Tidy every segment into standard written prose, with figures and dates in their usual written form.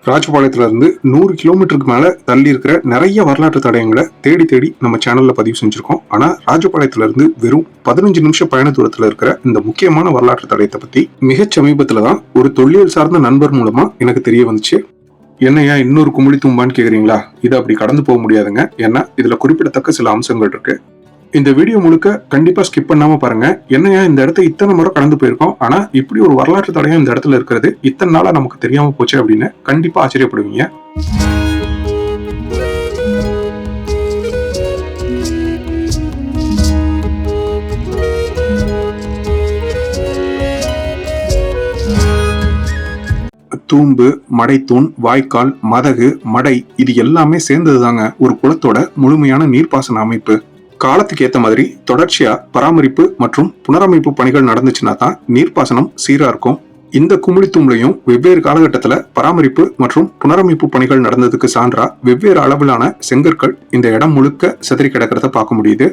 ராஜபாளையத்துல இருந்து 100 கிலோமீட்டருக்கு மேல தள்ளி இருக்கிற நிறைய வரலாற்று தடயங்களை தேடி தேடி நம்ம சேனல்ல பதிவு செஞ்சிருக்கோம். ஆனா ராஜபாளையத்துல இருந்து வெறும் 15 நிமிஷம் பயண தூரத்துல இருக்கிற இந்த முக்கியமான வரலாற்று தடயத்தை பத்தி மிகச் சமீபத்துலதான் ஒரு தொல்லியல் சார்ந்த நண்பர் மூலமா எனக்கு தெரிய வந்துச்சு. என்னையா இன்னொரு குமிழி தும்பான்னு கேக்குறீங்களா? இது அப்படி கடந்து போக முடியாதுங்க. ஏன்னா இதுல குறிப்பிடத்தக்க சில அம்சங்கள் இருக்கு. இந்த வீடியோ முழுக்க கண்டிப்பா ஸ்கிப் பண்ணாம பாருங்க. என்னையா இந்த இடத்த இத்தனை முறை கடந்து போயிருக்கோம், ஆனா இப்படி ஒரு வரலாற்று தடயம் இந்த இடத்துல இருக்கிறது இத்தனை நாளா நமக்கு தெரியாம போச்சு அப்படின்னு கண்டிப்பா ஆச்சரியப்படுவீங்க. தூம்பு, மடைத்தூண், வாய்க்கால், மதகு, மடை இது எல்லாமே சேர்ந்ததுதாங்க ஒரு குளத்தோட முழுமையான நீர்ப்பாசன அமைப்பு. காலத்துக்கு ஏத்த மாதிரி தொடர்ச்சியா பராமரிப்பு மற்றும் புனரமைப்பு பணிகள் நடந்துச்சுன்னா தான் நீர்ப்பாசனம் சீரா இருக்கும். இந்த குமிழித்தூம்லையும் வெவ்வேறு காலகட்டத்துல பராமரிப்பு மற்றும் புனரமைப்பு பணிகள் நடந்ததுக்கு சான்றா வெவ்வேறு அளவிலான செங்கற்கள் இந்த இடம் முழுக்க சிதறி கிடக்கிறத பார்க்க முடியுது.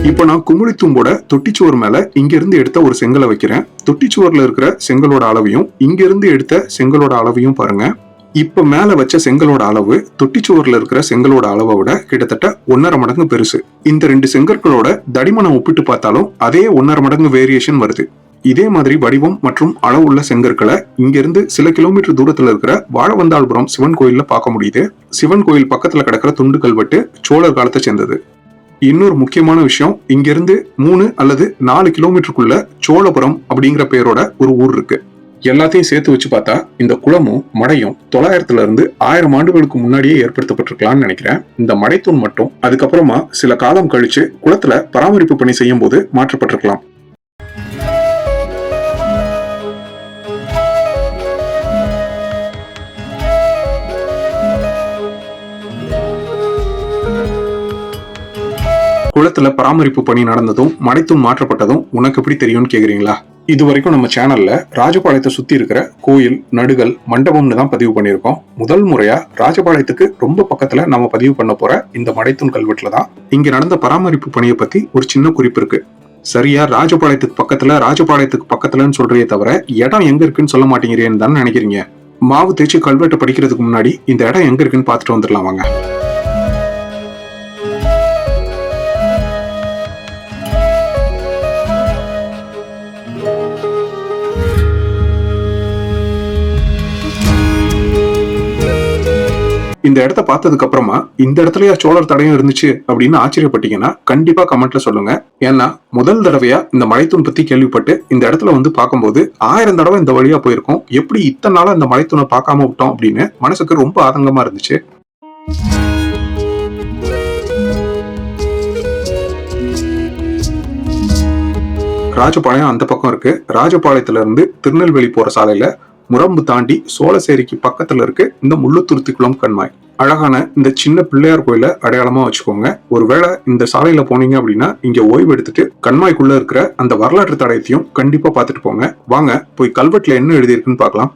இப்ப நான் குமிழித்தூம்போட தொட்டிச்சுவர் மேல இங்க இருந்து எடுத்த ஒரு செங்கலை வைக்கிறேன். தொட்டிச்சுவர்ல இருக்கிற செங்கலோட அளவையும் இங்க இருந்து எடுத்த செங்கலோட அளவையும் பாருங்க. இப்ப மேல வச்ச செங்கலோட அளவு தொட்டிச்சுவர்ல இருக்கிற செங்கலோட அளவை விட கிட்டத்தட்ட 1.5 மடங்கு பெருசு. இந்த 2 செங்கற்களோட தடிமனம் ஒப்பிட்டு பார்த்தாலும் அதே 1.5 மடங்கு வேரியேஷன் வருது. இதே மாதிரி வடிவம் மற்றும் அளவுள்ள செங்கற்களை இங்க இருந்து சில கிலோமீட்டர் தூரத்துல இருக்கிற வாழவந்தாள்புரம் சிவன் கோயில்ல பார்க்க முடியுது. சிவன் கோயில் பக்கத்துல கிடக்கிற துண்டு கல்வெட்டு சோழர் காலத்தை சேர்ந்தது. இன்னொரு முக்கியமான விஷயம், இங்க இருந்து 3 அல்லது 4 கிலோமீட்டருக்குள்ள சோழபுரம் அப்படிங்கிற பேரோட ஒரு ஊர் இருக்கு. எல்லாத்தையும் சேர்த்து வச்சு பார்த்தா இந்த குளமும் மடையும் 900 இருந்து 1000 ஆண்டுகளுக்கு முன்னாடியே ஏற்படுத்தப்பட்டிருக்கலாம்னு நினைக்கிறேன். இந்த மடைத்தூண் மட்டும் அதுக்கப்புறமா சில காலம் கழிச்சு குளத்துல பராமரிப்பு பணி செய்யும் போது மாற்றப்பட்டிருக்கலாம். குளத்துல பராமரிப்பு பணி நடந்ததும் மடைத்தூண் மாற்றப்பட்டதும் உனக்கு எப்படி தெரியும்னு கேக்குறீங்களா? இது வரைக்கும் நம்ம சேனல்ல ராஜபாளையத்தை சுத்தி இருக்கிற கோயில், நடுகள், மண்டபம்னு தான் பதிவு பண்ணியிருக்கோம். முதல் முறையா ராஜபாளையத்துக்கு ரொம்ப பக்கத்துல நம்ம பதிவு பண்ண போற இந்த மடைத்தூண் கல்வெட்டுல தான் இங்க நடந்த பராமரிப்பு பணியை பத்தி ஒரு சின்ன குறிப்பு இருக்கு. சரியா ராஜபாளையத்துக்கு பக்கத்துலன்னு சொல்றே தவிர இடம் எங்க இருக்குன்னு சொல்ல மாட்டேங்கிறேன்னு தான் நினைக்கிறீங்க. மாவு தேய்ச்சி கல்வெட்டை படிக்கிறதுக்கு முன்னாடி இந்த இடம் எங்க இருக்குன்னு பாத்துட்டு வந்துடலாம் வாங்க. இந்த இடத்த பார்த்ததுக்கு அப்புறமா இந்த இடத்துலயா சோழர் தடயம் இருந்துச்சு அப்படின்னு ஆச்சரியப்பட்டீங்கன்னா கண்டிப்பா கமெண்ட்ல சொல்லுங்க. ஏன்னா முதல் தடவையா இந்த மலைத்தூண் பத்தி கேள்விப்பட்டு இந்த இடத்துல வந்து பார்க்கும்போது 1000 தடவை இந்த வழியா போயிருக்கோம். எப்படி இத்தனை நாளா இந்த மலைத்தூணை பார்க்காம விட்டோம் அப்படின்னு மனசுக்கு ரொம்ப ஆதங்கமா இருந்துச்சு. ராஜபாளையம் அந்த பக்கம் இருக்கு. ராஜபாளையத்துல இருந்து திருநெல்வேலி போற சாலையில முரம்பு தாண்டி சோழசேரிக்கு பக்கத்துல இருக்கு இந்த முள்ளுத்துருத்தி குளம் கண்மாய். அழகான இந்த சின்ன பிள்ளையார் கோயில அடையாளமா வச்சுக்கோங்க. ஒருவேளை இந்த சாலையில போனீங்க அப்படின்னா இங்க ஓய்வு எடுத்துட்டு கண்மாய்க்குள்ள இருக்கிற அந்த வரலாற்று தடயத்தையும் கண்டிப்பா பாத்துட்டு போங்க. வாங்க போய் கல்வெட்டுல என்ன எழுதியிருக்குன்னு பார்க்கலாம்.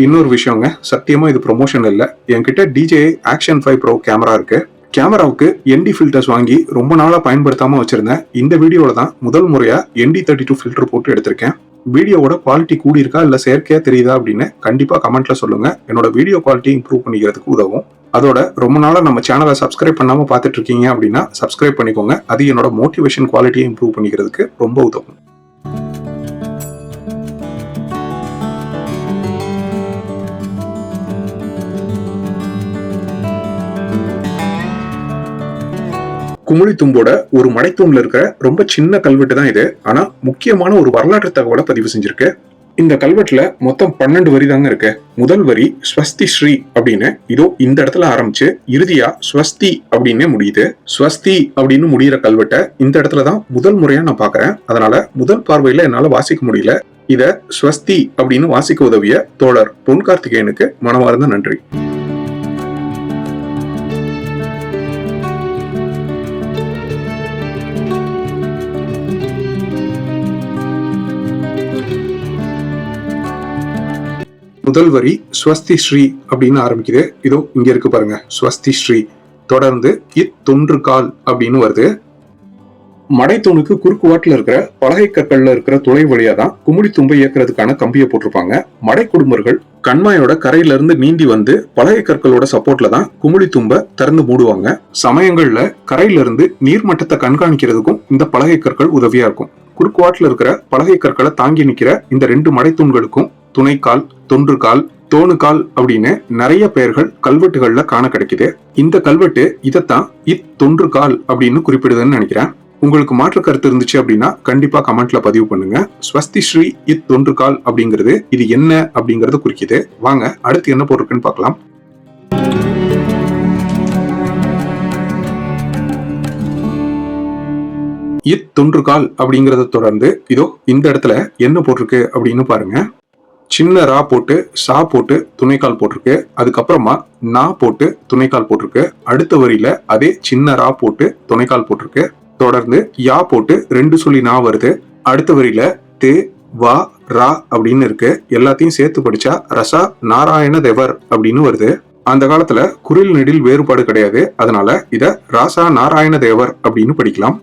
இன்னொரு விஷயங்க, சத்தியமா இது ப்ரொமோஷன் இல்ல. என்கிட்ட DJI Action 5 Pro கேமரா இருக்கு. கேமராவுக்கு ND ஃபில்டர்ஸ் வாங்கி ரொம்ப நாளா பயன்படுத்தாம வச்சிருந்தேன். இந்த வீடியோல தான் முதல் முறையா ND32 ஃபில்டர் போட்டு எடுத்திருக்கேன். வீடியோவோட குவாலிட்டி கூடி இருக்கா இல்ல செயற்கையா தெரியுதா அப்படின்னு கண்டிப்பா கமெண்ட்ல சொல்லுங்க. என்னோட வீடியோ குவாலிட்டி இம்ப்ரூவ் பண்ணிக்கிறதுக்கு உதவும். அதோட ரொம்ப நாளா நம்ம சேனலை சப்ஸ்கிரைப் பண்ணாம பாத்துட்டு இருக்கீங்க அப்படின்னா சப்ஸ்கிரைப் பண்ணிக்கோங்க. அது என்னோட மோட்டிவேஷன் குவாலிட்டியை இம்ப்ரூவ் பண்ணிக்கிறதுக்கு ரொம்ப உதவும். குமிழித்தும்போட ஒரு மடைத்தூண்ல இருக்கிற ரொம்ப சின்ன கல்வெட்டு தான் இது. ஆனா முக்கியமான ஒரு வரலாற்று தகவலை பதிவு செஞ்சிருக்கு. இந்த கல்வெட்டுல மொத்தம் 12 வரி தாங்க இருக்கு. முதல் வரி ஸ்வஸ்தி ஸ்ரீ அப்படின்னு இதோ இந்த இடத்துல ஆரம்பிச்சு இறுதியா ஸ்வஸ்தி அப்படின்னு முடியுது. ஸ்வஸ்தி அப்படின்னு முடிகிற கல்வெட்டை இந்த இடத்துலதான் முதல் முறையா நான் பாக்குறேன். அதனால முதல் பார்வையில என்னால வாசிக்க முடியல. இத ஸ்வஸ்தி அப்படின்னு வாசிக்க உதவிய தோழர் பொன் கார்த்திகேயனுக்கு மனமார்ந்த நன்றி. முதல் வரி ஸ்வஸ்தி ஸ்ரீ அப்படின்னு ஆரம்பிக்குது. இதோ இங்க இருக்கு பாருங்க, ஸ்வஸ்தி ஸ்ரீ. தொடர்ந்து இத்தொன்று கால் அப்படின்னு வருது. மடைத்தூணுக்கு குறுக்கு வாட்டில் இருக்கிற பலகை கற்கள்ல இருக்கிற துளை வழியா தான் குமுளி தும்பை இயக்குறதுக்கான கம்பியை போட்டிருப்பாங்க. மடை குடும்பர்கள் கண்மாயோட கரையில இருந்து நீந்தி வந்து பலகை கற்களோட சப்போர்ட்ல தான் குமுளி தும்பை திறந்து மூடுவாங்க. சமயங்கள்ல கரையில இருந்து நீர்மட்டத்தை கண்காணிக்கிறதுக்கும் இந்த பலகை கற்கள் உதவியா இருக்கும். குறுக்கு வாட்டில் இருக்கிற பலகை கற்களை தாங்கி நிக்கிற இந்த 2 மடைத்தூண்களுக்கும் துணைக்கால், தொன்றுகால், தோணுகால் அப்படின்னு நிறைய பெயர்கள் கல்வெட்டுகள்ல காண கிடைக்குது. இந்த கல்வெட்டு இதைத்தான் இத்தொன்றுகால் அப்படின்னு குறிப்பிடுதுன்னு நினைக்கிறேன். உங்களுக்கு மாற்று கருத்து இருந்துச்சு அப்படின்னா கண்டிப்பா கமெண்ட்ல பதிவு பண்ணுங்க. ஸ்வஸ்தி ஸ்ரீ இத்தொன்றுகால் அப்படிங்கிறது இது என்ன அப்படிங்கறது குறிக்குது. வாங்க அடுத்து என்ன போட்டிருக்குன்னு பார்க்கலாம். இத்தொன்றுகால் அப்படிங்கறத தொடர்ந்து இதோ இந்த இடத்துல என்ன போட்டிருக்கு அப்படின்னு பாருங்க. சின்ன ரா போட்டு சா போட்டு துணைக்கால் போட்டிருக்கு. அதுக்கப்புறமா நா போட்டு துணைக்கால் போட்டிருக்கு. அடுத்த வரியில அதே சின்ன ரா போட்டு துணைக்கால் போட்டிருக்கு. தொடர்ந்து யா போட்டு 2 சொல்லி நா வருது. அடுத்த வரியில தே வா ரா அப்படின்னு இருக்கு. எல்லாத்தையும் சேர்த்து படிச்சா ரசா நாராயண தேவர் அப்படின்னு வருது. அந்த காலத்துல குரில் நெடில் வேறுபாடு கிடையாது. அதனால இத ராசா நாராயண தேவர் அப்படின்னு படிக்கலாம்.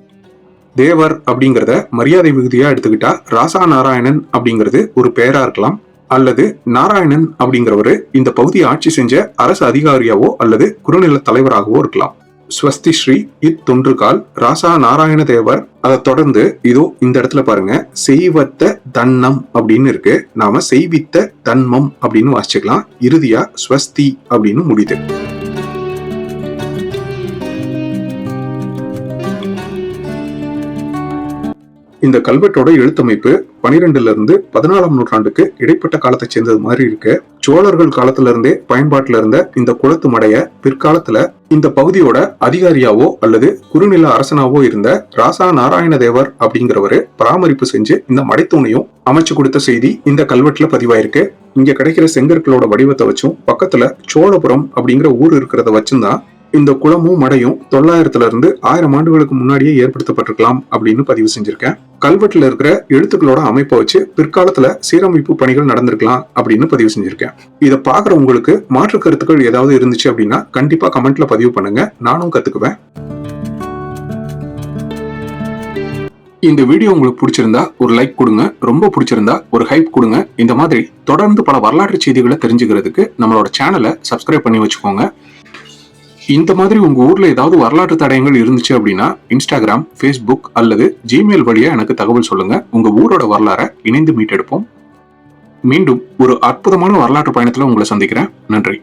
தேவர் அப்படிங்கறத மரியாதை விகுதியா எடுத்துக்கிட்டா ராசா நாராயணன் அப்படிங்கிறது ஒரு பெயரா இருக்கலாம். அல்லது நாராயணன் அப்படிங்கிறவரு இந்த பகுதியை ஆட்சி செஞ்ச அரசு அதிகாரியாவோ அல்லது குறுநில தலைவராகவோ இருக்கலாம். ஸ்வஸ்தி ஸ்ரீ இத்தொன்றுகால் ராசா நாராயண தேவர். அதை தொடர்ந்து இதோ இந்த இடத்துல பாருங்க, செய்வத்த தன்னம் அப்படின்னு இருக்கு. நாம செய்வித்த தன்மம் அப்படின்னு வாசிச்சுக்கலாம். இறுதியா ஸ்வஸ்தி அப்படின்னு முடியுது. இந்த கல்வெட்டோட எழுத்தமைப்பு 12ல இருந்து 14ஆம் நூற்றாண்டுக்கு இடைப்பட்ட காலத்தை சேர்ந்தது மாதிரி இருக்கு. சோழர்கள் காலத்துல இருந்தே பயன்பாட்டுல இருந்த இந்த குளத்து மடைய பிற்காலத்துல இந்த பகுதியோட அதிகாரியாவோ அல்லது குறுநில அரசனாவோ இருந்த ராசா நாராயண தேவர் அப்படிங்கிறவரு பராமரிப்பு செஞ்சு இந்த மடைத்தூணையும் அமைச்சு கொடுத்த செய்தி இந்த கல்வெட்டுல பதிவாயிருக்கு. இங்க கிடைக்கிற செங்கற்களோட வடிவத்தை வச்சும் பக்கத்துல சோழபுரம் அப்படிங்கிற ஊர் இருக்கிறத வச்சுதான் இந்த குளமும் மடையும் 900ல இருந்து 1000 ஆண்டுகளுக்கு முன்னாடியே ஏற்படுத்தப்பட்டிருக்கலாம் அப்படின்னு பதிவு செஞ்சிருக்கேன். கல்வெட்டுல இருக்கிற எழுத்துக்களோட அமைப்பை வச்சு பிற்காலத்துல சீரமைப்பு பணிகள் நடந்திருக்கலாம் அப்படின்னு பதிவு செஞ்சிருக்கேன். இதை பாக்குற உங்களுக்கு மாற்று கருத்துக்கள் ஏதாவது இருந்துச்சு அப்படின்னா கண்டிப்பா கமெண்ட்ல பதிவு பண்ணுங்க, நானும் கத்துக்குவேன். இந்த வீடியோ உங்களுக்கு பிடிச்சிருந்தா ஒரு லைக் கொடுங்க, ரொம்ப பிடிச்சிருந்தா ஒரு ஹைப் கொடுங்க. இந்த மாதிரி தொடர்ந்து பல வரலாற்று செய்திகளை தெரிஞ்சுக்கிறதுக்கு நம்மளோட சேனலை சப்ஸ்கிரைப் பண்ணி வச்சுக்கோங்க. இந்த மாதிரி உங்க ஊர்ல ஏதாவது வரலாற்று தடயங்கள் இருந்துச்சு அப்படின்னா இன்ஸ்டாகிராம், ஃபேஸ்புக் அல்லது ஜிமெயில் வழியா எனக்கு தகவல் சொல்லுங்க. உங்க ஊரோட வரலாறை இணைந்து மீட்டெடுப்போம். மீண்டும் ஒரு அற்புதமான வரலாற்று பயணத்துல உங்களை சந்திக்கிறேன். நன்றி.